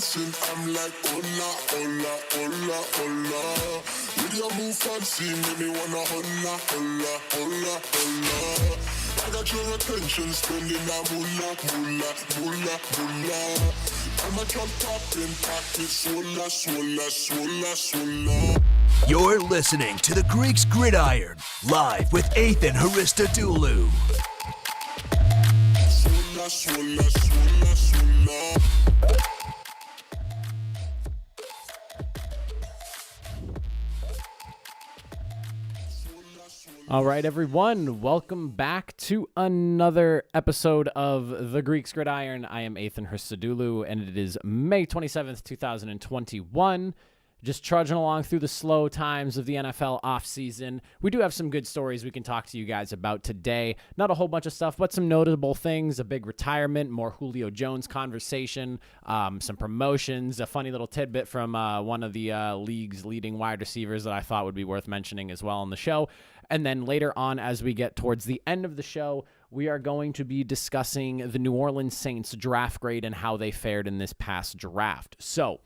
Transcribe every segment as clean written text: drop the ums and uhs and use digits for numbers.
dancing, I'm like, hola, hola, hola, hola. With your move fancy, make me wanna hola, hola, hola, hola. I got your attention, spending that moolah, moolah, moolah, moolah. I'm a drop top in pockets, swola, swola, swola, swola. You're listening to the Greeks Gridiron, live with Ethan Haristadoulou. Swola, swola, swola, swola. All right, everyone, welcome back to another episode of the Greeks Gridiron. I am Ethan Haristadoulou, and it is May 27th, 2021. Just trudging along through the slow times of the NFL offseason. We do have some good stories we can talk to you guys about today. Not a whole bunch of stuff, but some notable things. A big retirement, more Julio Jones conversation, some promotions, a funny little tidbit from one of the league's leading wide receivers that I thought would be worth mentioning as well on the show. And then later on, as we get towards the end of the show, we are going to be discussing the New Orleans Saints draft grade and how they fared in this past draft. So,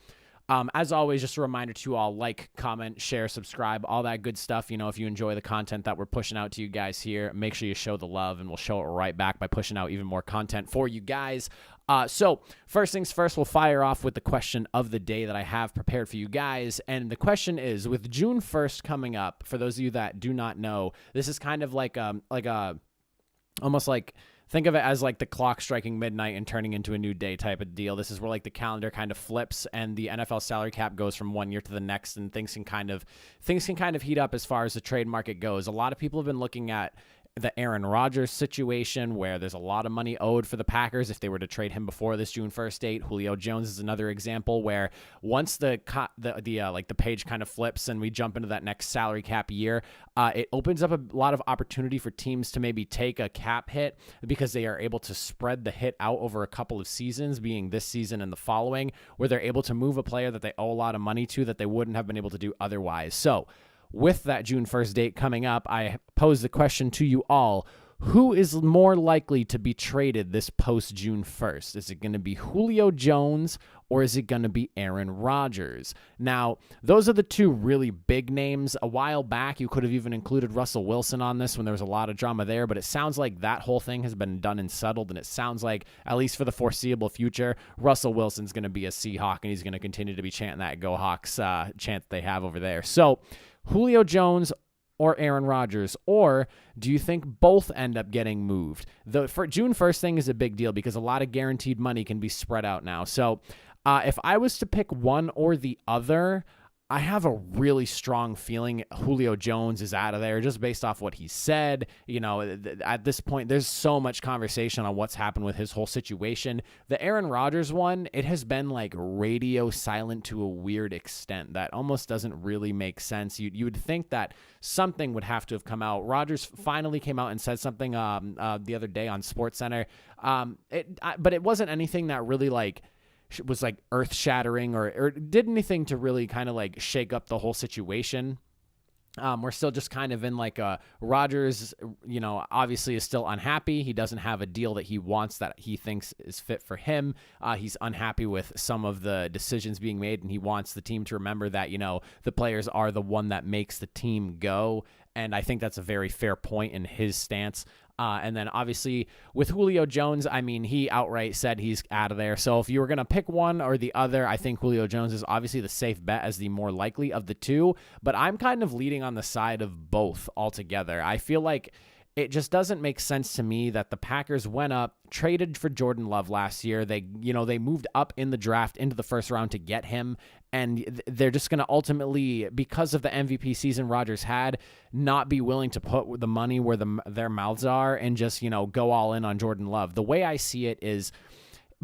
as always, just a reminder to you all, like, comment, share, subscribe, all that good stuff. You know, if you enjoy the content that we're pushing out to you guys here, make sure you show the love, and we'll show it right back by pushing out even more content for you guys. So first things first, we'll fire off with the question of the day that I have prepared for you guys. And the question is, with June 1st coming up, for those of you that do not know, this is kind of like almost like, think of it as like the clock striking midnight and turning into a new day type of deal. This is where like the calendar kind of flips and the NFL salary cap goes from one year to the next, and things can kind of heat up as far as the trade market goes. A lot of people have been looking at the Aaron Rodgers situation, where there's a lot of money owed for the Packers if they were to trade him before this June 1st date. Julio Jones is another example where once the page kind of flips and we jump into that next salary cap year, it opens up a lot of opportunity for teams to maybe take a cap hit because they are able to spread the hit out over a couple of seasons, being this season and the following, where they're able to move a player that they owe a lot of money to that they wouldn't have been able to do otherwise. So, with that June 1st date coming up, I pose the question to you all: who is more likely to be traded this post-June 1st? Is it going to be Julio Jones or is it going to be Aaron Rodgers? Now, those are the two really big names. A while back, you could have even included Russell Wilson on this when there was a lot of drama there, but it sounds like that whole thing has been done and settled, and it sounds like, at least for the foreseeable future, Russell Wilson's going to be a Seahawk, and he's going to continue to be chanting that Go Hawks chant they have over there. So, Julio Jones or Aaron Rodgers, or do you think both end up getting moved? The June 1st thing is a big deal because a lot of guaranteed money can be spread out now. So if I was to pick one or the other, I have a really strong feeling Julio Jones is out of there just based off what he said. You know, at this point, there's so much conversation on what's happened with his whole situation. The Aaron Rodgers one, it has been like radio silent to a weird extent that almost doesn't really make sense. You would think that something would have to have come out. Rodgers finally came out and said something the other day on SportsCenter, but it wasn't anything that really was like earth-shattering or did anything to really kind of like shake up the whole situation. We're still just kind of in like Rodgers, you know, obviously is still unhappy. He doesn't have a deal that he wants that he thinks is fit for him. He's unhappy with some of the decisions being made, and he wants the team to remember that, you know, the players are the one that makes the team go. And I think that's a very fair point in his stance. And then obviously with Julio Jones, I mean, he outright said he's out of there. So if you were going to pick one or the other, I think Julio Jones is obviously the safe bet as the more likely of the two, but I'm kind of leading on the side of both altogether. I feel like it just doesn't make sense to me that the Packers went up, traded for Jordan Love last year. They moved up in the draft into the first round to get him. And they're just going to ultimately, because of the MVP season Rodgers had, not be willing to put the money where their mouths are and just, you know, go all in on Jordan Love. The way I see it is,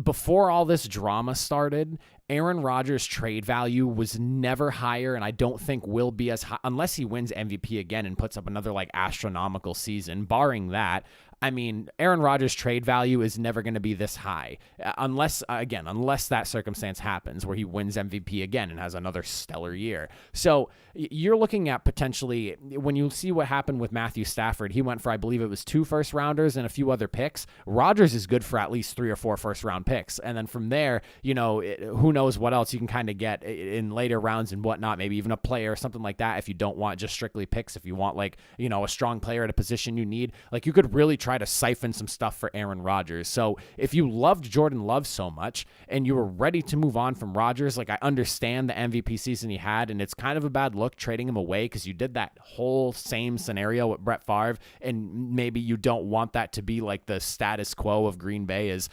before all this drama started, Aaron Rodgers' trade value was never higher, and I don't think will be as high unless he wins MVP again and puts up another like astronomical season. Barring that, I mean, Aaron Rodgers' trade value is never going to be this high unless that circumstance happens where he wins MVP again and has another stellar year. So you're looking at potentially, when you see what happened with Matthew Stafford, he went for, I believe it was 2 first-rounders and a few other picks. Rodgers is good for at least 3 or 4 first-round picks. And then from there, who knows what else you can kind of get in later rounds and whatnot, maybe even a player or something like that if you don't want just strictly picks, if you want a strong player at a position you need. You could really try to siphon some stuff for Aaron Rodgers. So if you loved Jordan Love so much and you were ready to move on from Rodgers, I understand the MVP season he had, and it's kind of a bad look trading him away because you did that whole same scenario with Brett Favre, and maybe you don't want that to be the status quo of Green Bay is,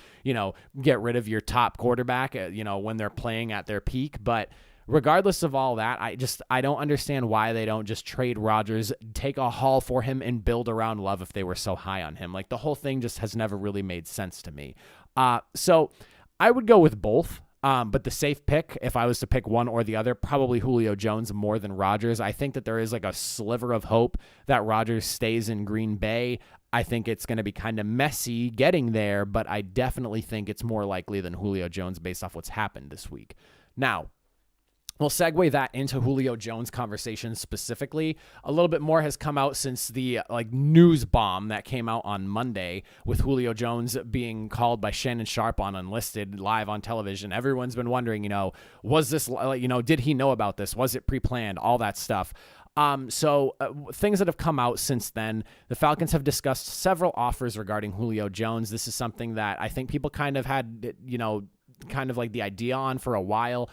get rid of your top quarterback, when they're playing at their peak. But regardless of all that, I don't understand why they don't just trade Rodgers, take a haul for him, and build around Love if they were so high on him. The whole thing just has never really made sense to me. So I would go with both. But the safe pick, if I was to pick one or the other, probably Julio Jones more than Rodgers. I think that there is a sliver of hope that Rodgers stays in Green Bay. I think it's going to be kind of messy getting there, but I definitely think it's more likely than Julio Jones based off what's happened this week. Now, we'll segue that into Julio Jones conversation specifically. A little bit more has come out since the news bomb that came out on Monday with Julio Jones being called by Shannon Sharpe on Unlisted live on television. Everyone's been wondering, was this, did he know about this? Was it pre-planned? All that stuff. So things that have come out since then, the Falcons have discussed several offers regarding Julio Jones. This is something that I think people kind of had, the idea on for a while.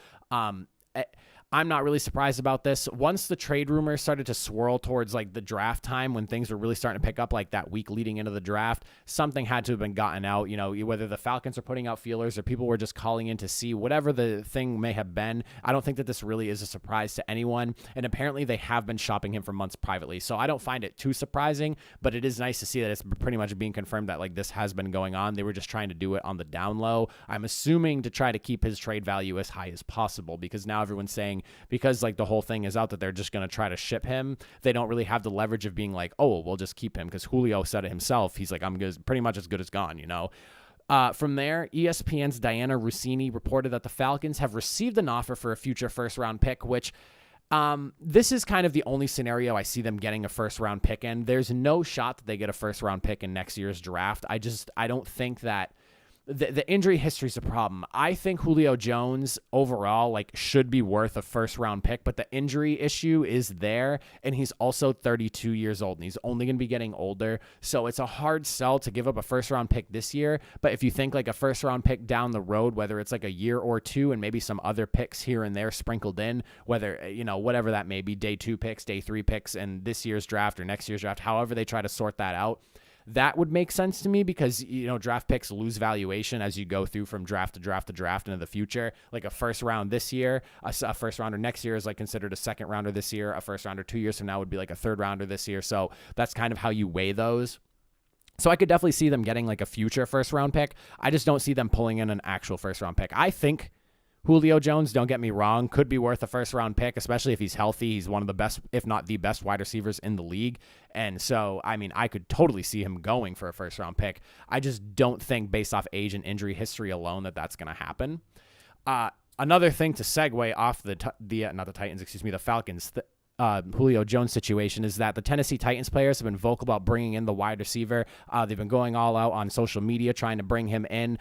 I'm not really surprised about this. Once the trade rumors started to swirl towards the draft time, when things were really starting to pick up that week leading into the draft, something had to have been gotten out, whether the Falcons are putting out feelers or people were just calling in to see, whatever the thing may have been. I don't think that this really is a surprise to anyone. And apparently they have been shopping him for months privately. So I don't find it too surprising, but it is nice to see that it's pretty much being confirmed that this has been going on. They were just trying to do it on the down low. I'm assuming to try to keep his trade value as high as possible, because now everyone's saying, because the whole thing is out that they're just going to try to ship him, they don't really have the leverage of being we'll just keep him, because Julio said it himself. He's I'm good, pretty much as good as gone, From there, ESPN's Diana Russini reported that the Falcons have received an offer for a future first-round pick, which this is kind of the only scenario I see them getting a first-round pick in. There's no shot that they get a first-round pick in next year's draft. I don't think that the injury history is a problem. I think Julio Jones overall should be worth a first round pick, but the injury issue is there, and he's also 32 years old, and he's only going to be getting older. So it's a hard sell to give up a first round pick this year. But if you think a first round pick down the road, whether it's a year or two, and maybe some other picks here and there sprinkled in, whether whatever that may be, day 2 picks, day 3 picks, and this year's draft or next year's draft, however they try to sort that out. That would make sense to me, because, draft picks lose valuation as you go through from draft to draft to draft into the future. A first round this year, a first rounder next year is considered a second rounder this year. A first rounder 2 years from now would be a third rounder this year. So that's kind of how you weigh those. So I could definitely see them getting a future first round pick. I just don't see them pulling in an actual first round pick. I think Julio Jones, don't get me wrong, could be worth a first-round pick, especially if he's healthy. He's one of the best, if not the best, wide receivers in the league. And so, I could totally see him going for a first-round pick. I just don't think, based off age and injury history alone, that that's going to happen. Another thing to segue off the Falcons, Julio Jones situation is that the Tennessee Titans players have been vocal about bringing in the wide receiver. They've been going all out on social media trying to bring him in.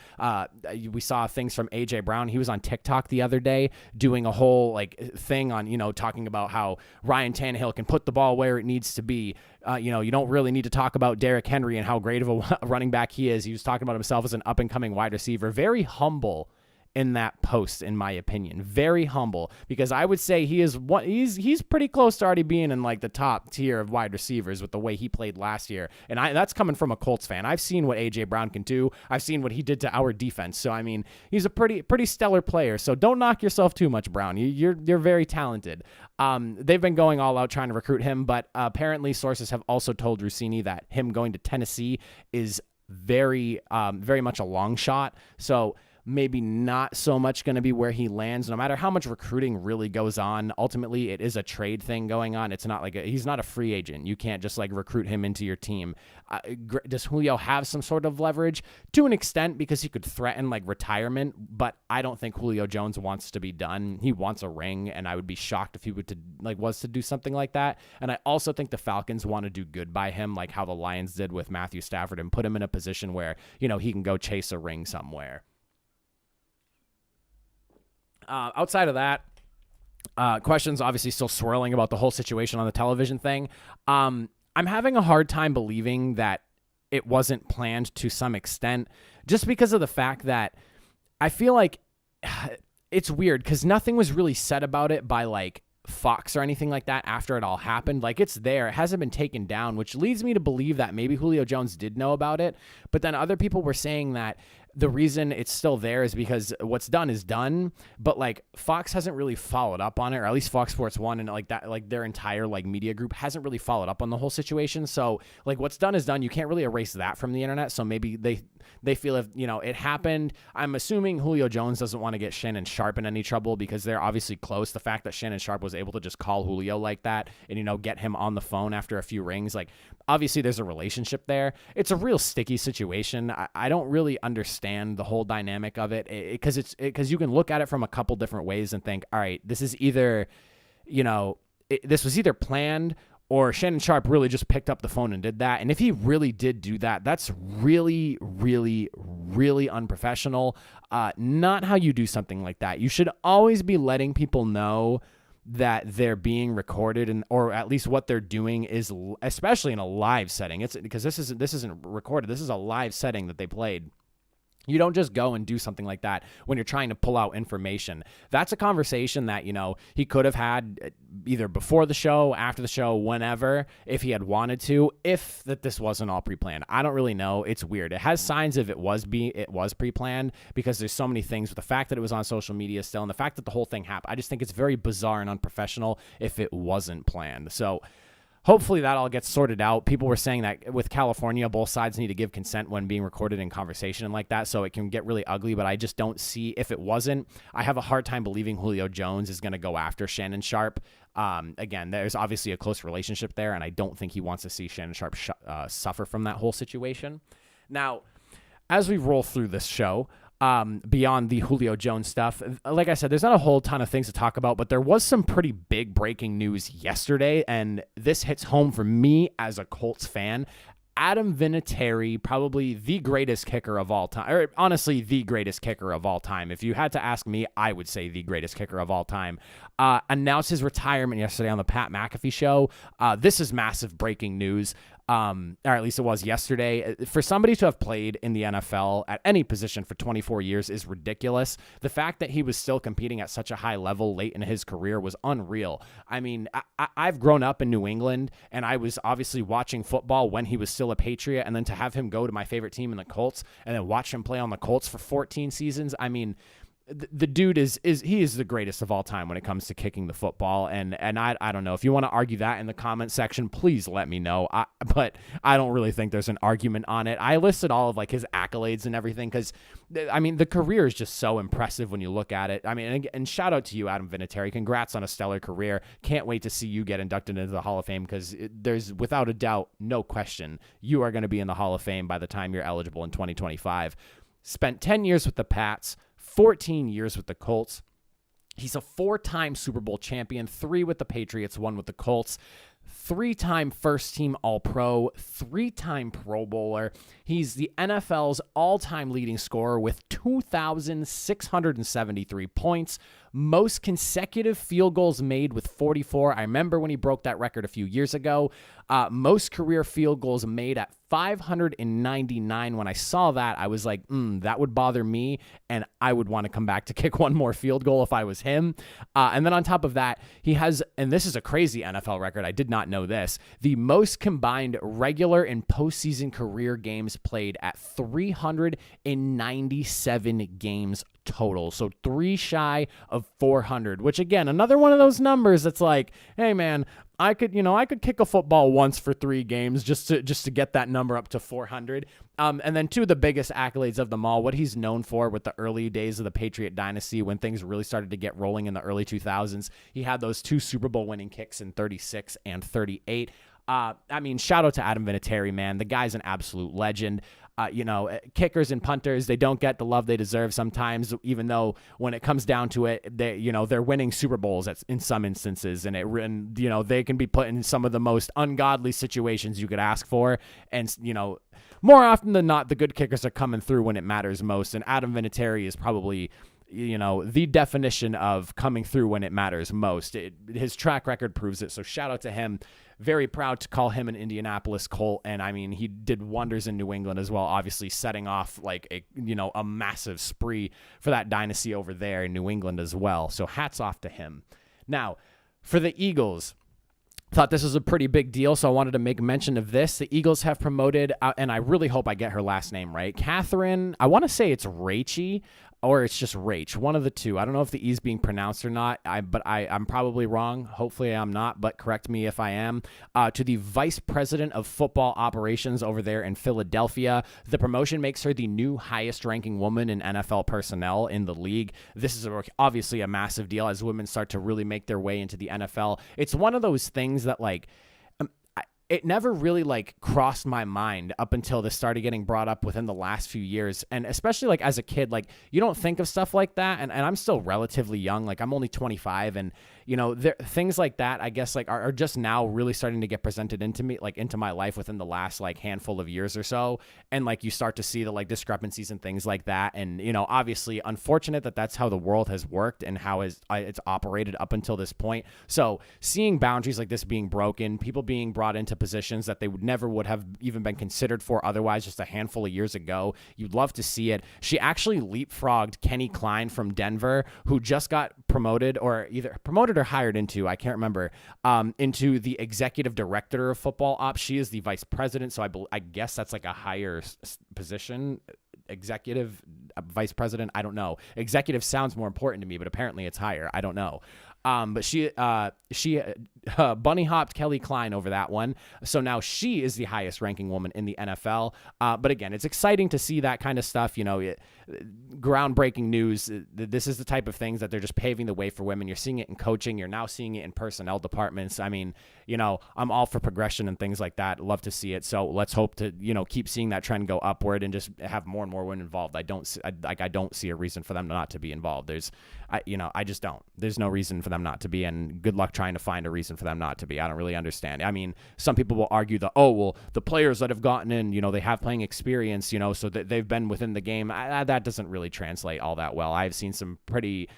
We saw things from AJ Brown. He was on TikTok the other day doing a whole thing on, talking about how Ryan Tannehill can put the ball where it needs to be. You don't really need to talk about Derrick Henry and how great of a running back he is. He was talking about himself as an up-and-coming wide receiver. Very humble in that post, in my opinion. Very humble, because I would say he's pretty close to already being in the top tier of wide receivers with the way he played last year. And that's coming from a Colts fan. I've seen what AJ Brown can do. I've seen what he did to our defense. So he's a pretty stellar player. So don't knock yourself too much, Brown. You're very talented. They've been going all out trying to recruit him, but apparently sources have also told Rossini that him going to Tennessee is very much a long shot. So maybe not so much going to be where he lands, no matter how much recruiting really goes on. Ultimately, it is a trade thing going on. It's not like he's not a free agent. You can't just like recruit him into your team. Does Julio have some sort of leverage? To an extent, because he could threaten like retirement, but I don't think Julio Jones wants to be done. He wants a ring, and I would be shocked if he was to do something like that. And I also think the Falcons want to do good by him, like how the Lions did with Matthew Stafford, and put him in a position where, you know, he can go chase a ring somewhere. Outside of that, questions obviously still swirling about the whole situation on the television thing. I'm having a hard time believing that it wasn't planned to some extent, just because of the fact that I feel like it's weird because nothing was really said about it by like Fox or anything like that after it all happened. Like, it's there. It hasn't been taken down, which leads me to believe that maybe Julio Jones did know about it. But then other people were saying that the reason it's still there is because what's done is done, but like Fox hasn't really followed up on it, or at least Fox Sports 1 and like that, like their entire like media group hasn't really followed up on the whole situation. So like what's done is done. You can't really erase that from the internet. So maybe they feel if, you know, it happened. I'm assuming Julio Jones doesn't want to get Shannon Sharp in any trouble because they're obviously close. The fact that Shannon Sharp was able to just call Julio like that and, you know, get him on the phone after a few rings, like obviously there's a relationship there. It's a real sticky situation. I don't really understand the whole dynamic of it because you can look at it from a couple different ways and think, all right, this is either, you know, this was either planned or Shannon Sharp really just picked up the phone and did that. And if he really did do that, that's really, really, really unprofessional. Not how you do something like that. You should always be letting people know that they're being recorded, and or at least what they're doing is, especially in a live setting. It's because this isn't recorded. This is a live setting that they played. You don't just go and do something like that when you're trying to pull out information. That's a conversation that, you know, he could have had either before the show, after the show, whenever, if he had wanted to, if that this wasn't all pre-planned. I don't really know. It's weird. It has signs of it was pre-planned because there's so many things with the fact that it was on social media still and the fact that the whole thing happened. I just think it's very bizarre and unprofessional if it wasn't planned. So hopefully that all gets sorted out. People were saying that with California, both sides need to give consent when being recorded in conversation and like that, so it can get really ugly, but I just don't see, if it wasn't, I have a hard time believing Julio Jones is going to go after Shannon Sharp. Again, there's obviously a close relationship there, and I don't think he wants to see Shannon Sharp suffer from that whole situation. Now, as we roll through this show, beyond the Julio Jones stuff, like I said, there's not a whole ton of things to talk about, but there was some pretty big breaking news yesterday, and this hits home for me as a Colts fan. Adam Vinatieri, probably the greatest kicker of all time, or honestly, the greatest kicker of all time. If you had to ask me, I would say the greatest kicker of all time, announced his retirement yesterday on the Pat McAfee show. This is massive breaking news. Or at least it was yesterday. For somebody to have played in the NFL at any position for 24 years is ridiculous. The fact that he was still competing at such a high level late in his career was unreal. I mean, I've grown up in New England, and I was obviously watching football when he was still a Patriot, and then to have him go to my favorite team in the Colts and then watch him play on the Colts for 14 seasons, I mean, the dude is the greatest of all time when it comes to kicking the football. And I don't know if you want to argue that in the comment section, please let me know. But I don't really think there's an argument on it. I listed all of like his accolades and everything because I mean, the career is just so impressive when you look at it. I mean, and shout out to you, Adam Vinatieri. Congrats on a stellar career. Can't wait to see you get inducted into the Hall of Fame because there's without a doubt, no question, you are going to be in the Hall of Fame by the time you're eligible in 2025. Spent 10 years with the Pats, 14 years with the Colts. He's a 4-time Super Bowl champion, 3 with the Patriots, 1 with the Colts, 3-time first-team All-Pro, 3-time Pro Bowler. He's the NFL's all-time leading scorer with 2,673 points, most consecutive field goals made with 44. I remember when he broke that record a few years ago. Most career field goals made at 599. When I saw that, I was like, that would bother me, and I would want to come back to kick one more field goal if I was him. And then on top of that, he has, and this is a crazy NFL record, I did not know this, the most combined regular and postseason career games played at 397 games total. So 3 shy of 400, which again, another one of those numbers that's like, hey man, I could kick a football once for 3 games just to get that number up to 400. And then 2 of the biggest accolades of them all, what he's known for with the early days of the Patriot dynasty when things really started to get rolling in the early 2000s. He had those 2 Super Bowl winning kicks in 36 and 38. I mean, shout out to Adam Vinatieri, man. The guy's an absolute legend. Kickers and punters, they don't get the love they deserve sometimes, even though when it comes down to it, they're winning Super Bowls in some instances, and they can be put in some of the most ungodly situations you could ask for. And, more often than not, the good kickers are coming through when it matters most. And Adam Vinatieri is probably, the definition of coming through when it matters most. His track record proves it. So shout out to him. Very proud to call him an Indianapolis Colt. And I mean, he did wonders in New England as well, obviously setting off like a massive spree for that dynasty over there in New England as well. So hats off to him. Now, for the Eagles, thought this was a pretty big deal, so I wanted to make mention of this. The Eagles have promoted, and I really hope I get her last name right, Catherine, I want to say it's Raichi, or it's just Rach, one of the two. I don't know if the E's being pronounced or not, but I'm probably wrong. Hopefully I'm not, but correct me if I am. To the Vice President of Football Operations over there in Philadelphia. The promotion makes her the new highest-ranking woman in NFL personnel in the league. This is obviously a massive deal as women start to really make their way into the NFL. It's one of those things that, like, it never really crossed my mind up until this started getting brought up within the last few years. And especially as a kid, you don't think of stuff like that. And I'm still relatively young. I'm only 25, and things like that, I guess, are just now really starting to get presented into me, into my life within the last handful of years or so. And you start to see the discrepancies and things like that. And, obviously unfortunate that that's how the world has worked and how it's operated up until this point. So seeing boundaries like this being broken, people being brought into positions that they would have even been considered for otherwise just a handful of years ago, you'd love to see it. She actually leapfrogged Kenny Klein from Denver, who just got promoted, or either promoted or hired into, I can't remember, into the executive director of football ops. She is the vice president, so I guess that's a higher position. Executive, vice president, I don't know. Executive sounds more important to me, but apparently it's higher. I don't know. But she bunny hopped Kelly Klein over that one. So now she is the highest ranking woman in the NFL. But again, it's exciting to see that kind of stuff. Groundbreaking news. This is the type of things that they're just paving the way for women. You're seeing it in coaching. You're now seeing it in personnel departments. I mean, I'm all for progression and things like that. Love to see it. So let's hope to, keep seeing that trend go upward and just have more and more women involved. I don't see a reason for them not to be involved. I just don't. There's no reason for them not to be, and good luck trying to find a reason for them not to be. I don't really understand. I mean, some people will argue that, the players that have gotten in, they have playing experience, so that they've been within the game. That doesn't really translate all that well. I've seen some pretty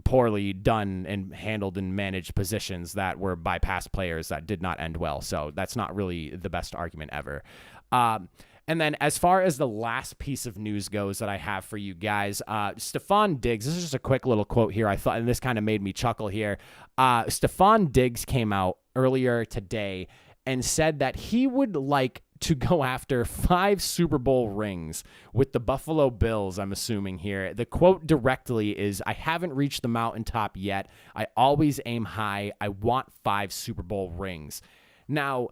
poorly done and handled and managed positions that were by past players that did not end well. So that's not really the best argument ever. And then as far as the last piece of news goes that I have for you guys, Stephon Diggs, this is just a quick little quote here. I thought, and this kind of made me chuckle here. Stephon Diggs came out earlier today and said that he would like to go after 5 Super Bowl rings with the Buffalo Bills, I'm assuming here. The quote directly is, "I haven't reached the mountaintop yet. I always aim high. I want 5 Super Bowl rings." Now,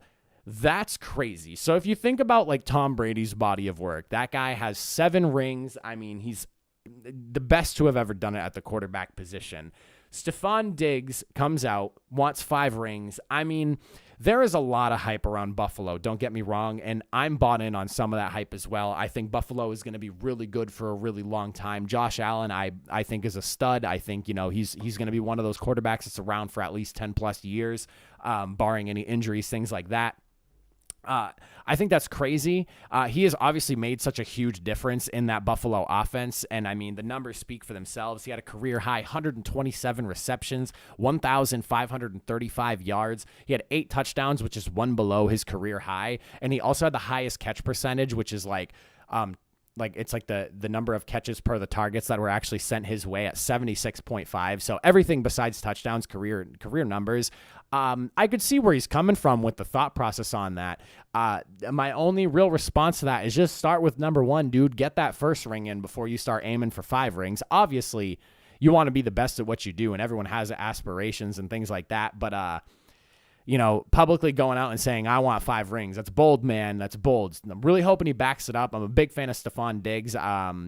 that's crazy. So if you think about Tom Brady's body of work, that guy has 7 rings. I mean, he's the best to have ever done it at the quarterback position. Stephon Diggs comes out, wants 5 rings. I mean, there is a lot of hype around Buffalo, don't get me wrong, and I'm bought in on some of that hype as well. I think Buffalo is going to be really good for a really long time. Josh Allen, I think, is a stud. I think, he's going to be one of those quarterbacks that's around for at least 10 plus years, barring any injuries, things like that. I think that's crazy. He has obviously made such a huge difference in that Buffalo offense. And I mean, the numbers speak for themselves. He had a career high 127 receptions, 1,535 yards. He had 8 touchdowns, which is 1 below his career high. And he also had the highest catch percentage, which is it's the number of catches per the targets that were actually sent his way at 76.5. So everything besides touchdowns, career numbers. I could see where he's coming from with the thought process on that. My only real response to that is just start with number 1, dude. Get that first ring in before you start aiming for 5 rings. Obviously, you want to be the best at what you do, and everyone has aspirations and things like that. But publicly going out and saying, I want 5 rings. That's bold, man. That's bold. I'm really hoping he backs it up. I'm a big fan of Stephon Diggs.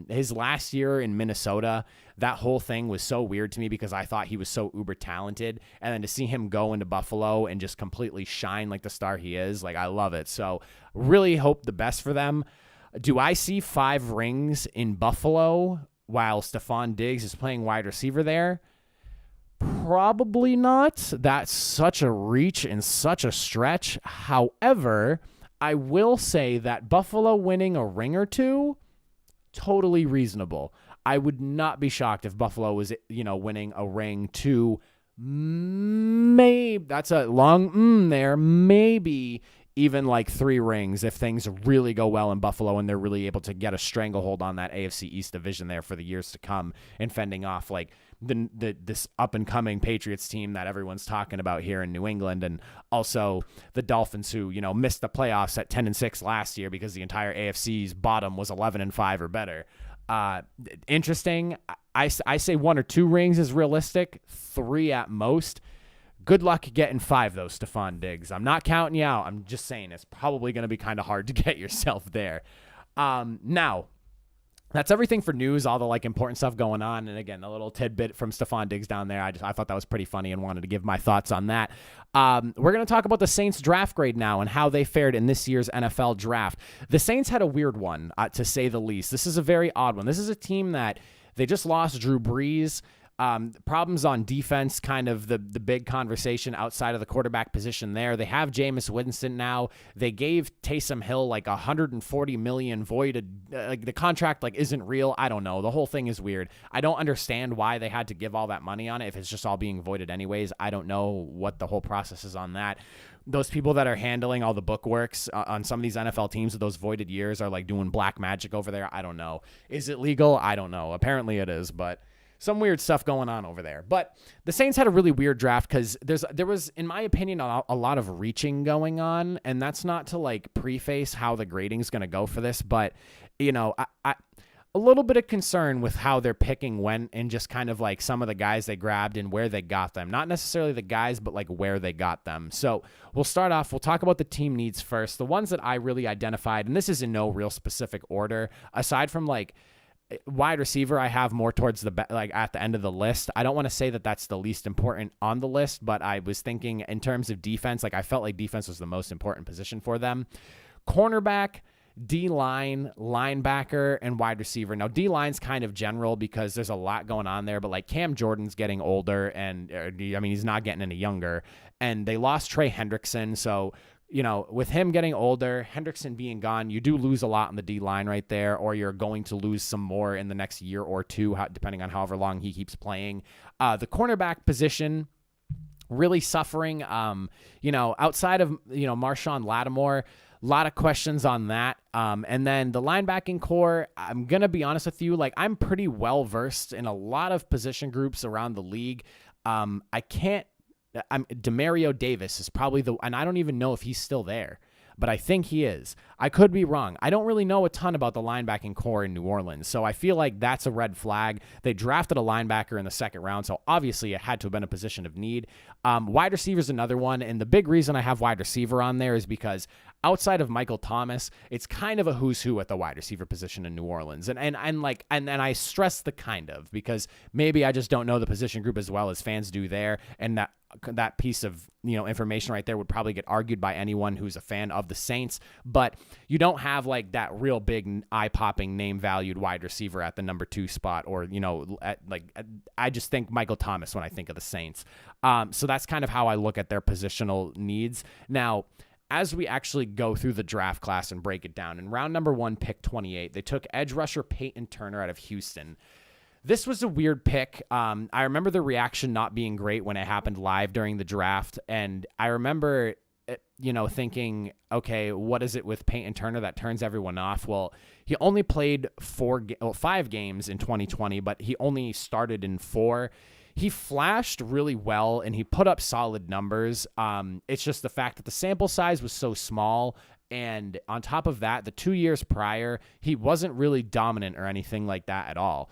His last year in Minnesota, that whole thing was so weird to me because I thought he was so uber talented. And then to see him go into Buffalo and just completely shine like the star he is, like, I love it. So really hope the best for them. Do I see 5 rings in Buffalo while Stephon Diggs is playing wide receiver there? Probably not. That's such a reach and such a stretch. However, I will say that Buffalo winning a ring or 2, totally reasonable. I would not be shocked if Buffalo was, winning a ring 2. Maybe that's a long there. Maybe even like 3 rings if things really go well in Buffalo and they're really able to get a stranglehold on that AFC East division there for the years to come and fending off like this up-and-coming Patriots team that everyone's talking about here in New England, and also the Dolphins who, missed the playoffs at 10-6 last year because the entire AFC's bottom was 11-5 or better. Interesting. I say 1 or 2 rings is realistic, 3 at most. Good luck getting 5, though, Stephon Diggs. I'm not counting you out. I'm just saying it's probably going to be kind of hard to get yourself there. Now, that's everything for news, all the important stuff going on. And again, a little tidbit from Stephon Diggs down there. I thought that was pretty funny and wanted to give my thoughts on that. We're going to talk about the Saints draft grade now and how they fared in this year's NFL draft. The Saints had a weird one, to say the least. This is a very odd one. This is a team that they just lost Drew Brees. Problems on defense, kind of the big conversation outside of the quarterback position there. They have Jameis Winston now. They gave Taysom Hill like $140 million voided. The contract isn't real. I don't know. The whole thing is weird. I don't understand why they had to give all that money on it if it's just all being voided anyways. I don't know what the whole process is on that. Those people that are handling all the bookworks on some of these NFL teams with those voided years are doing black magic over there. I don't know. Is it legal? I don't know. Apparently it is, but some weird stuff going on over there. But the Saints had a really weird draft because there was, in my opinion, a lot of reaching going on, and that's not to preface how the grading's going to go for this, but I a little bit of concern with how their picking went and just kind of some of the guys they grabbed and where they got them. Not necessarily the guys, but where they got them. So we'll start off. We'll talk about the team needs first. The ones that I really identified, and this is in no real specific order, aside from wide receiver, I have more towards at the end of the list. I don't want to say that that's the least important on the list, but I was thinking in terms of defense, I felt like defense was the most important position for them. Cornerback, D-line, linebacker, and wide receiver. Now, D-line's kind of general because there's a lot going on there, but Cam Jordan's getting older, and he's not getting any younger, and they lost Trey Hendrickson, so with him getting older, Hendrickson being gone, you do lose a lot on the D-line right there, or you're going to lose some more in the next year or 2, depending on however long he keeps playing. The cornerback position really suffering, outside of, Marshawn Lattimore, a lot of questions on that. And then the linebacking core, I'm going to be honest with you, I'm pretty well-versed in a lot of position groups around the league. Demario Davis is probably and I don't even know if he's still there, but I think he is. I could be wrong. I don't really know a ton about the linebacking core in New Orleans, so I feel like that's a red flag. They drafted a linebacker in the 2nd round, so obviously it had to have been a position of need. Wide receiver is another one, and the big reason I have wide receiver on there is because outside of Michael Thomas, it's kind of a who's who at the wide receiver position in New Orleans. And I stress the kind of, because maybe I just don't know the position group as well as fans do there, and that piece of information right there would probably get argued by anyone who's a fan of the Saints, but you don't have that real big eye-popping name valued wide receiver at the number 2 spot, or I just think Michael Thomas when I think of the Saints. So that's kind of how I look at their positional needs. Now, as we actually go through the draft class and break it down, in round number 1, pick 28, they took edge rusher Peyton Turner out of Houston. This was a weird pick. I remember the reaction not being great when it happened live during the draft, and I remember, thinking, okay, what is it with Peyton Turner that turns everyone off? Well, he only played 5 games in 2020, but he only started in 4. He flashed really well, and he put up solid numbers. It's just the fact that the sample size was so small, and on top of that, the 2 years prior, he wasn't really dominant or anything like that at all.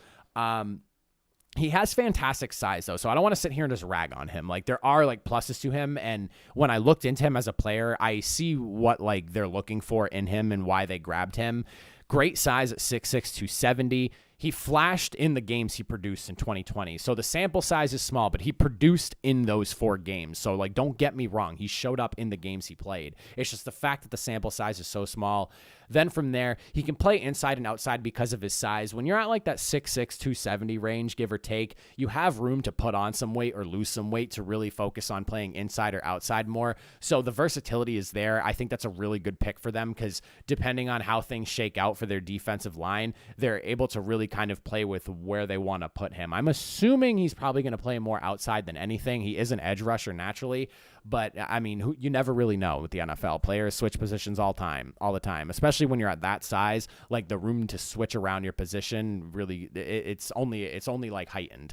He has fantastic size, though, so I don't want to sit here and just rag on him. Like, there are, like, pluses to him, and when I looked into him as a player, I see what, like, they're looking for in him and why they grabbed him. Great size at 6'6", 270. He flashed in the games he produced in 2020. So the sample size is small, but he produced in those 4 games. So, like, don't get me wrong. He showed up in the games he played. It's just the fact that the sample size is so small. Then from there, he can play inside and outside because of his size. When you're at, like, that 6'6", 270 range, give or take, you have room to put on some weight or lose some weight to really focus on playing inside or outside more. So the versatility is there. I think that's a really good pick for them because depending on how things shake out for their defensive line, they're able to really kind of play with where they want to put him. I'm assuming he's probably going to play more outside than anything. He is an edge rusher naturally, but I mean, you never really know with the NFL. Players switch positions all the time, especially when you're at that size. Like, the room to switch around your position really, it's only like heightened.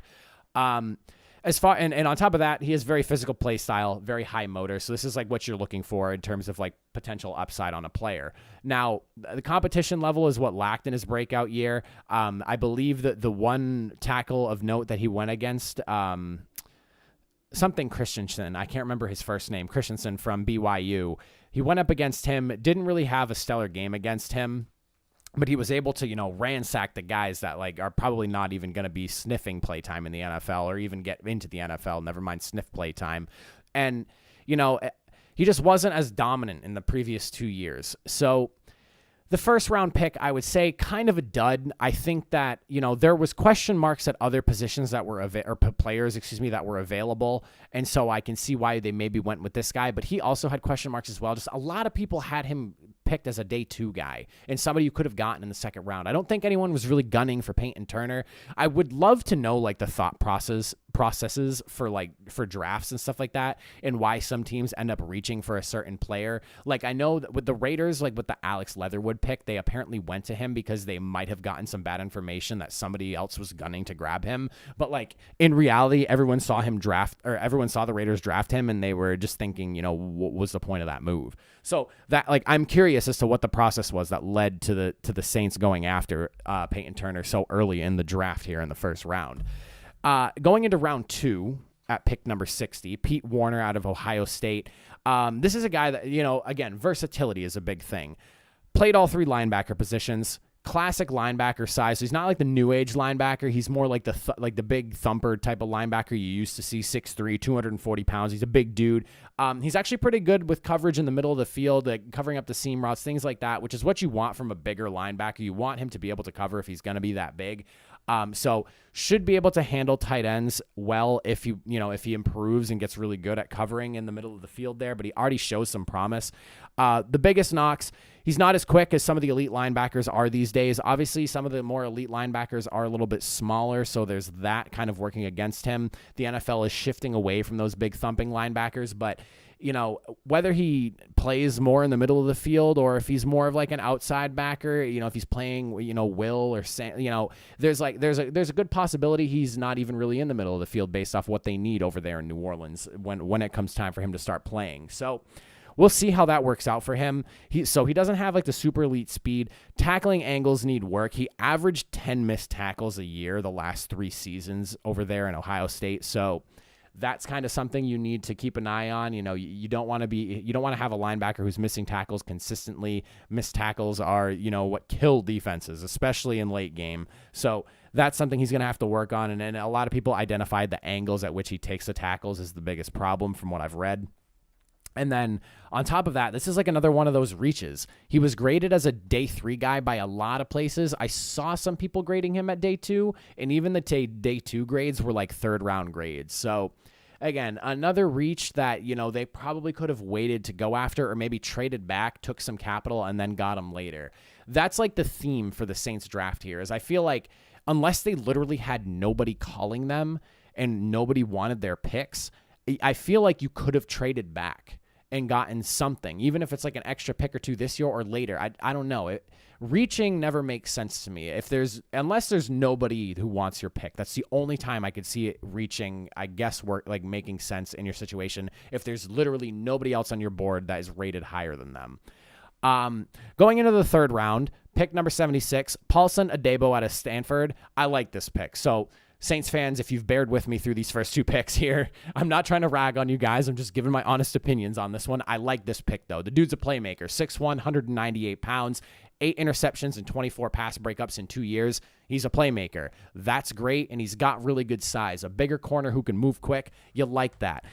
As far and on top of that, he has very physical play style, very high motor. So this is like what you're looking for in terms of like potential upside on a player. Now, the competition level is what lacked in his breakout year. I believe that the one tackle of note that he went against, something Christensen, I can't remember his first name, Christensen from BYU. He went up against him, didn't really have a stellar game against him. But he was able to, ransack the guys that like are probably not even going to be sniffing playtime in the NFL or even get into the NFL, never mind sniff playtime. And, he just wasn't as dominant in the previous 2 years. So the first round pick, I would say kind of a dud. I think that, there was question marks at other positions that were players, that were available. And so I can see why they maybe went with this guy, but he also had question marks as well. Just a lot of people had him picked as a day 2 guy and somebody you could have gotten in the second round. I don't think anyone was really gunning for Peyton Turner. I would love to know like the thought processes for drafts and stuff like that and why some teams end up reaching for a certain player. Like, I know that with the Raiders, like with the Alex Leatherwood pick, they apparently went to him because they might have gotten some bad information that somebody else was gunning to grab him. But like in reality, everyone saw the Raiders draft him and they were just thinking, what was the point of that move? So that, like, I'm curious as to what the process was that led to the Saints going after Peyton Turner so early in the draft here in the first round. Going into round 2 at pick number 60, Pete Werner out of Ohio State. This is a guy that, again, versatility is a big thing. Played all 3 linebacker positions. Classic linebacker size. So he's not like the new age linebacker. He's more like the big thumper type of linebacker you used to see, 6'3", 240 pounds. He's a big dude. He's actually pretty good with coverage in the middle of the field, like covering up the seam routes, things like that, which is what you want from a bigger linebacker. You want him to be able to cover if he's going to be that big. So should be able to handle tight ends well if he improves and gets really good at covering in the middle of the field there, but he already shows some promise. The biggest knocks, he's not as quick as some of the elite linebackers are these days. Obviously, some of the more elite linebackers are a little bit smaller, so there's that kind of working against him. The NFL is shifting away from those big thumping linebackers, but whether he plays more in the middle of the field or if he's more of like an outside backer, if he's playing, Will or Sam, there's a good possibility he's not even really in the middle of the field based off what they need over there in New Orleans when it comes time for him to start playing. So we'll see how that works out for him. He doesn't have like the super elite speed. Tackling angles need work. He averaged 10 missed tackles a year the last 3 seasons over there in Ohio State. So that's kind of something you need to keep an eye on. You don't want to have a linebacker who's missing tackles consistently. Missed tackles are, what kill defenses, especially in late game. So that's something he's going to have to work on. And a lot of people identified the angles at which he takes the tackles as the biggest problem from what I've read. And then on top of that, this is like another one of those reaches. He was graded as a day 3 guy by a lot of places. I saw some people grading him at day 2, and even the day 2 grades were like 3rd round grades. So again, another reach that, they probably could have waited to go after or maybe traded back, took some capital, and then got him later. That's like the theme for the Saints draft here is I feel like unless they literally had nobody calling them and nobody wanted their picks, I feel like you could have traded back and gotten something, even if it's like an extra pick or 2 this year or later. I don't know. Reaching never makes sense to me. Unless there's nobody who wants your pick. That's the only time I could see it reaching, I guess, work like making sense in your situation. If there's literally nobody else on your board that is rated higher than them. Going into the 3rd round, pick number 76, Paulson Adebo out of Stanford. I like this pick. So Saints fans, if you've bared with me through these first two picks here, I'm not trying to rag on you guys. I'm just giving my honest opinions on this one. I like this pick, though. The dude's a playmaker, 6'1", 198 pounds, 8 interceptions and 24 pass breakups in 2 years. He's a playmaker. That's great, and he's got really good size. A bigger corner who can move quick. You like that.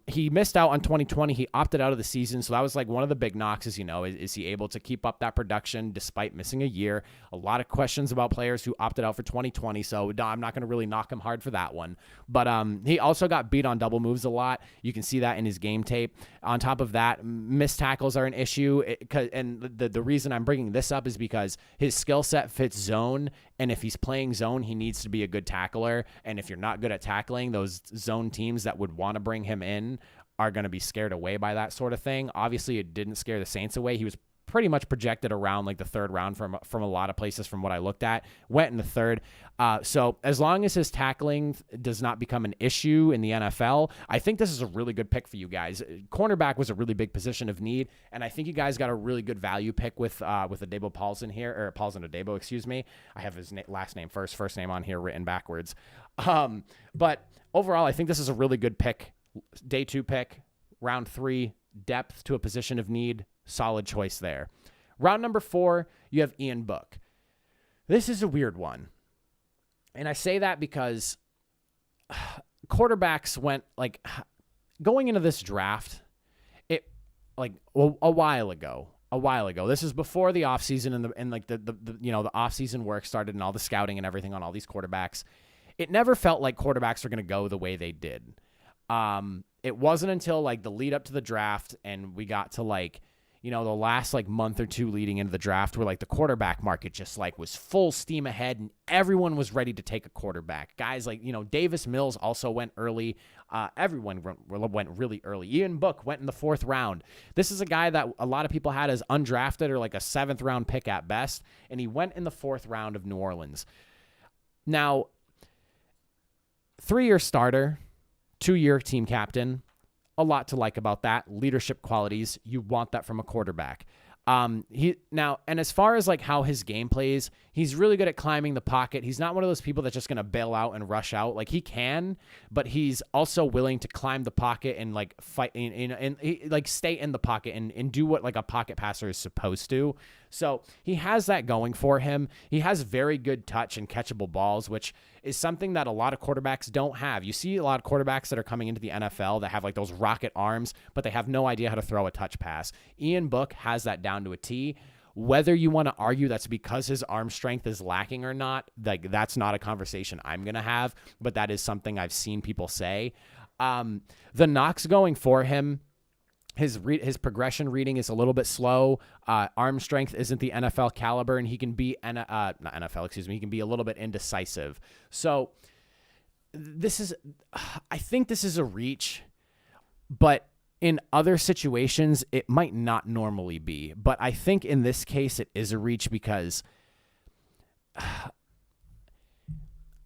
He missed out on 2020. He opted out of the season, so that was like one of the big knocks is, is he able to keep up that production despite missing a year? A lot of questions about players who opted out for 2020, so I'm not going to really knock him hard for that one. But he also got beat on double moves a lot. You can see that in his game tape. On top of that, missed tackles are an issue, and the reason I'm bringing this up is because his skill set fits zone, and if he's playing zone, he needs to be a good tackler. And if you're not good at tackling, those zone teams that would want to bring him in are going to be scared away by that sort of thing. Obviously, it didn't scare the Saints away. He was pretty much projected around like the third round from a lot of places from what I looked at. Went in the third. So as long as his tackling does not become an issue in the NFL, I think this is a really good pick for you guys. Cornerback was a really big position of need, and I think you guys got a really good value pick with Adebo Paulson here, or Paulson Adebo, excuse me. I have his last name first name on here written backwards. But overall, I think this is a really good pick. Day 2 pick, round 3, depth to a position of need. Solid choice there. Round number 4, you have Ian Book. This is a weird one. And I say that because quarterbacks went going into this draft, a while ago. This is before the offseason and the offseason work started and all the scouting and everything on all these quarterbacks. It never felt like quarterbacks were going to go the way they did. It wasn't until the lead up to the draft and we got to the last month or two leading into the draft where the quarterback market just was full steam ahead and everyone was ready to take a quarterback. Guys Davis Mills also went early. Everyone went really early. Ian Book went in the 4th round. This is a guy that a lot of people had as undrafted or a 7th round pick at best, and he went in the 4th round of New Orleans. Now, 3-year starter, 2-year team captain. A lot to like about that. Leadership qualities. You want that from a quarterback. And as far as how his game plays, he's really good at climbing the pocket. He's not one of those people that's just going to bail out and rush out. He can, but he's also willing to climb the pocket and fight and stay in the pocket and do what a pocket passer is supposed to. So he has that going for him. He has very good touch and catchable balls, which is something that a lot of quarterbacks don't have. You see a lot of quarterbacks that are coming into the NFL that have those rocket arms, but they have no idea how to throw a touch pass. Ian Book has that down to a T. Whether you want to argue that's because his arm strength is lacking or not, that's not a conversation I'm going to have, but that is something I've seen people say. The knocks going for him, his progression reading is a little bit slow. Arm strength isn't the NFL caliber, and he can be he can be a little bit indecisive. So I think this is a reach, but in other situations, it might not normally be. But I think in this case, it is a reach because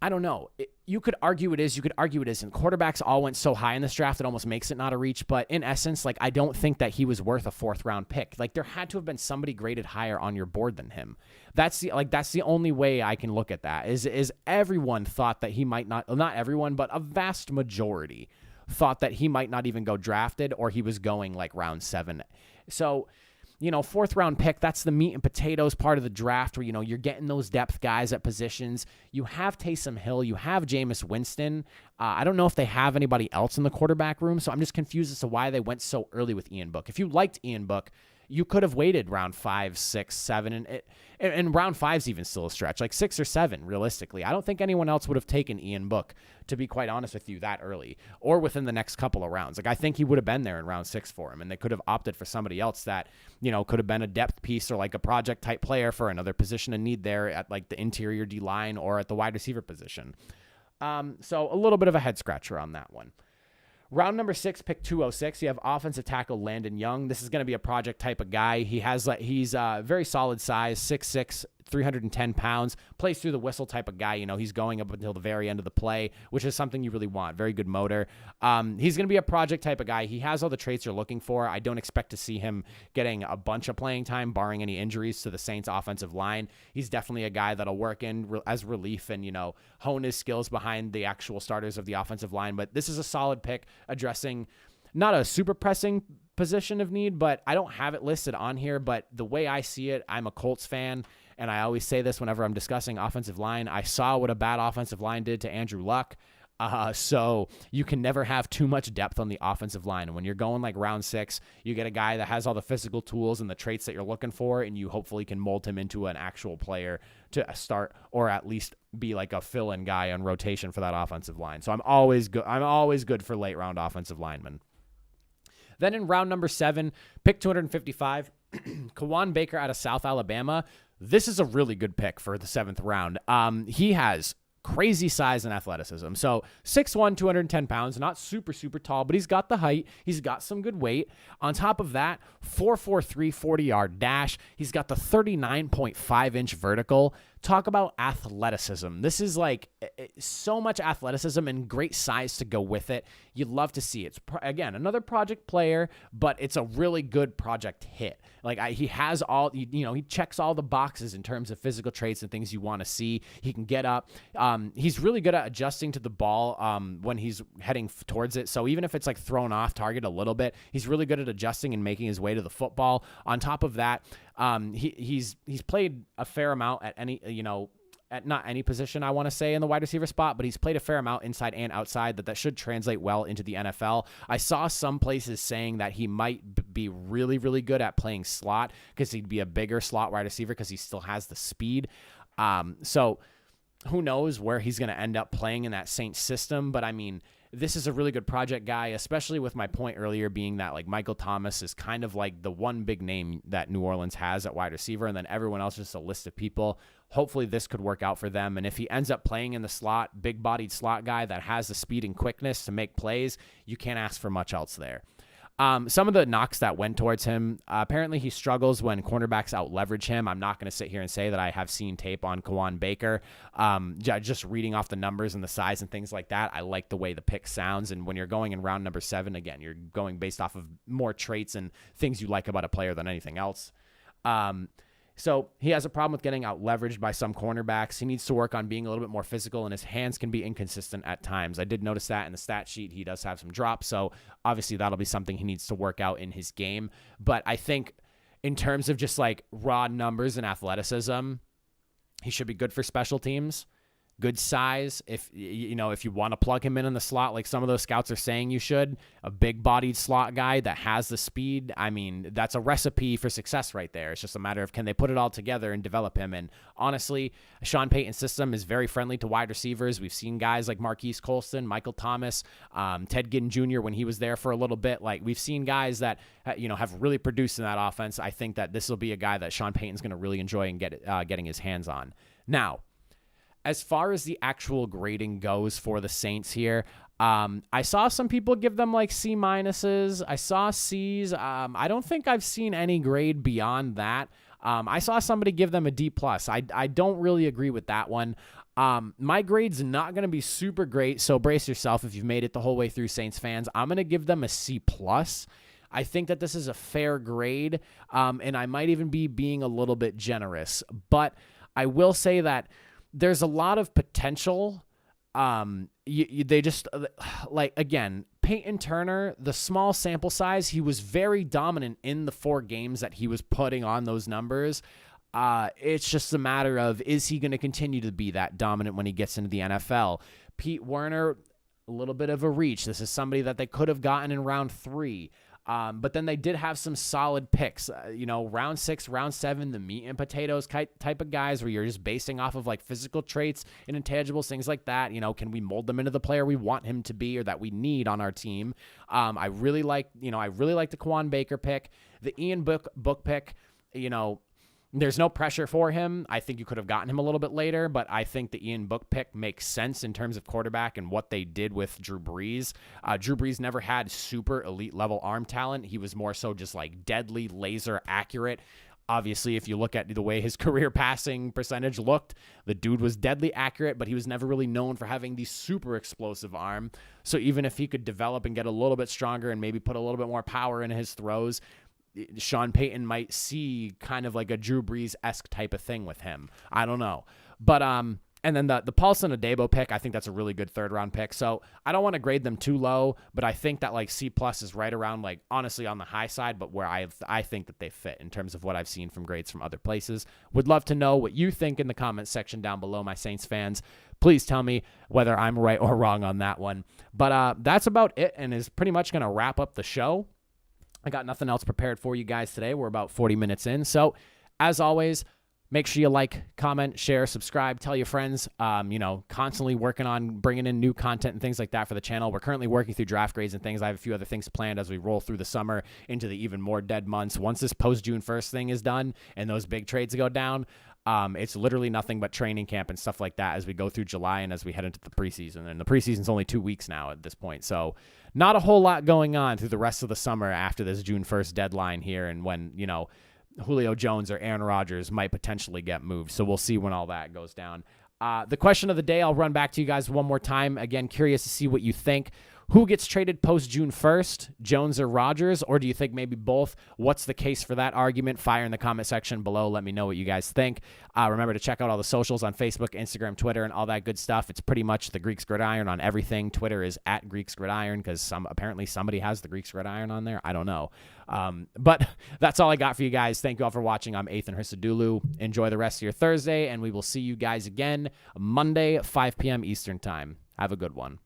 I don't know. You could argue it is. You could argue it isn't. Quarterbacks all went so high in this draft, it almost makes it not a reach. But in essence, I don't think that he was worth a 4th round pick. There had to have been somebody graded higher on your board than him. That's the only way I can look at that. Is everyone thought that he might not everyone, but a vast majority thought that he might not even go drafted or he was going round 7. So, 4th round pick, that's the meat and potatoes part of the draft where, you're getting those depth guys at positions. You have Taysom Hill. You have Jameis Winston. I don't know if they have anybody else in the quarterback room, so I'm just confused as to why they went so early with Ian Book. If you liked Ian Book, you could have waited round 5, 6, 7, and round 5's even still a stretch, 6 or 7, realistically. I don't think anyone else would have taken Ian Book, to be quite honest with you, that early, or within the next couple of rounds. I think he would have been there in round 6 for him, and they could have opted for somebody else that, could have been a depth piece or a project-type player for another position of need there at the interior D-line or at the wide receiver position. So a little bit of a head-scratcher on that one. Round number 6, pick 206, you have offensive tackle Landon Young. This is going to be a project type of guy. He's very solid size, 6'6", 310 pounds, plays through the whistle type of guy. He's going up until the very end of the play, which is something you really want. Very good motor. He's going to be a project type of guy. He has all the traits you're looking for. I don't expect to see him getting a bunch of playing time, barring any injuries to the Saints offensive line. He's definitely a guy that'll work in as relief and, hone his skills behind the actual starters of the offensive line. But this is a solid pick addressing not a super pressing position of need, but I don't have it listed on here. But the way I see it, I'm a Colts fan, and I always say this whenever I'm discussing offensive line. I saw what a bad offensive line did to Andrew Luck. So you can never have too much depth on the offensive line. And when you're going like round 6, you get a guy that has all the physical tools and the traits that you're looking for, and you hopefully can mold him into an actual player to start, or at least be like a fill-in guy on rotation for that offensive line. So I'm always good for late round offensive linemen. Then in round number 7, pick 255, Kawan Baker out of South Alabama. This is a really good pick for the 7th round. He has crazy size and athleticism. So 6'1", 210 pounds, not super, super tall, but he's got the height. He's got some good weight. On top of that, 4.43 40-yard dash. He's got the 39.5-inch vertical. Talk about athleticism. This is like so much athleticism and great size to go with it. You'd love to see it. It's, again, another project player, but it's a really good project hit. Like he has all, he checks all the boxes in terms of physical traits and things you want to see. He can get up. He's really good at adjusting to the ball when he's heading towards it. So even if it's like thrown off target a little bit, he's really good at adjusting and making his way to the football. On top of that, he's played a fair amount at any, at not any position, I want to say, in the wide receiver spot, but he's played a fair amount inside and outside that should translate well into the NFL. I saw some places saying that he might be really, really good at playing slot because he'd be a bigger slot wide receiver because he still has the speed. So who knows where he's going to end up playing in that Saints system, but I mean, this is a really good project guy, especially with my point earlier being that like Michael Thomas is kind of like the one big name that New Orleans has at wide receiver, and then everyone else is just a list of people. Hopefully this could work out for them. And if he ends up playing in the slot, big-bodied slot guy that has the speed and quickness to make plays, you can't ask for much else there. Some of the knocks that went towards him, apparently he struggles when cornerbacks out-leverage him. I'm not going to sit here and say that I have seen tape on Kawan Baker. Just reading off the numbers and the size and things like that, I like the way the pick sounds. And when you're going in round number 7, again, you're going based off of more traits and things you like about a player than anything else. So he has a problem with getting out-leveraged by some cornerbacks. He needs to work on being a little bit more physical, and his hands can be inconsistent at times. I did notice that in the stat sheet. He does have some drops, so obviously that'll be something he needs to work out in his game. But I think in terms of just like raw numbers and athleticism, he should be good for special teams. Good size. If you want to plug him in the slot, like some of those scouts are saying you should, a big-bodied slot guy that has the speed. I mean, that's a recipe for success right there. It's just a matter of can they put it all together and develop him. And honestly, Sean Payton's system is very friendly to wide receivers. We've seen guys like Marquise Colston, Michael Thomas, Ted Ginn Jr. when he was there for a little bit. Like we've seen guys that have really produced in that offense. I think that this will be a guy that Sean Payton's going to really enjoy and getting his hands on. Now, as far as the actual grading goes for the Saints here, I saw some people give them like C minuses. I saw C's. I don't think I've seen any grade beyond that. I saw somebody give them a D plus. I don't really agree with that one. My grade's not going to be super great, so brace yourself if you've made it the whole way through, Saints fans. I'm going to give them a C plus. I think that this is a fair grade, and I might even be being a little bit generous. But I will say that there's a lot of potential. They just like, again, Peyton Turner, the small sample size, he was very dominant in the 4 games that he was putting on those numbers. It's just a matter of, is he going to continue to be that dominant when he gets into the NFL? Pete Werner, a little bit of a reach. This is somebody that they could have gotten in round 3. But then they did have some solid picks, round 6, round 7, the meat and potatoes type of guys where you're just basing off of like physical traits and intangibles, things like that. Can we mold them into the player we want him to be or that we need on our team? I really like the Kawan Baker pick, the Ian Book pick, there's no pressure for him. I think you could have gotten him a little bit later, but I think the Ian Book pick makes sense in terms of quarterback and what they did with Drew Brees. Drew Brees never had super elite level arm talent. He was more so just like deadly laser accurate Obviously, if you look at the way his career passing percentage looked, the dude was deadly accurate, but he was never really known for having the super explosive arm. So even if he could develop and get a little bit stronger and maybe put a little bit more power in his throws, Sean Payton might see kind of like a Drew Brees-esque type of thing with him. I don't know. But and then the Paulson Adebo pick, I think that's a really good third-round pick. So I don't want to grade them too low, but I think that like C+ is right around, like, honestly on the high side, but where I think that they fit in terms of what I've seen from grades from other places. Would love to know what you think in the comments section down below, my Saints fans. Please tell me whether I'm right or wrong on that one. But that's about it, and is pretty much going to wrap up the show. I got nothing else prepared for you guys today. We're about 40 minutes in. So as always, make sure you like, comment, share, subscribe, tell your friends. Constantly working on bringing in new content and things like that for the channel. We're currently working through draft grades and things. I have a few other things planned as we roll through the summer into the even more dead months. Once this post-June 1st thing is done and those big trades go down, it's literally nothing but training camp and stuff like that as we go through July and as we head into the preseason. And the preseason's only 2 weeks now at this point. So not a whole lot going on through the rest of the summer after this June 1st deadline here, and when, Julio Jones or Aaron Rodgers might potentially get moved. So we'll see when all that goes down. The question of the day, I'll run back to you guys one more time. Again, curious to see what you think. Who gets traded post-June 1st, Jones or Rodgers? Or do you think maybe both? What's the case for that argument? Fire in the comment section below. Let me know what you guys think. Remember to check out all the socials on Facebook, Instagram, Twitter, and all that good stuff. It's pretty much the Greeks Gridiron on everything. Twitter is at Greeks Gridiron because apparently somebody has the Greeks Gridiron on there. I don't know. But that's all I got for you guys. Thank you all for watching. I'm Ethan Hrissadulu. Enjoy the rest of your Thursday, and we will see you guys again Monday, 5 p.m. Eastern Time. Have a good one.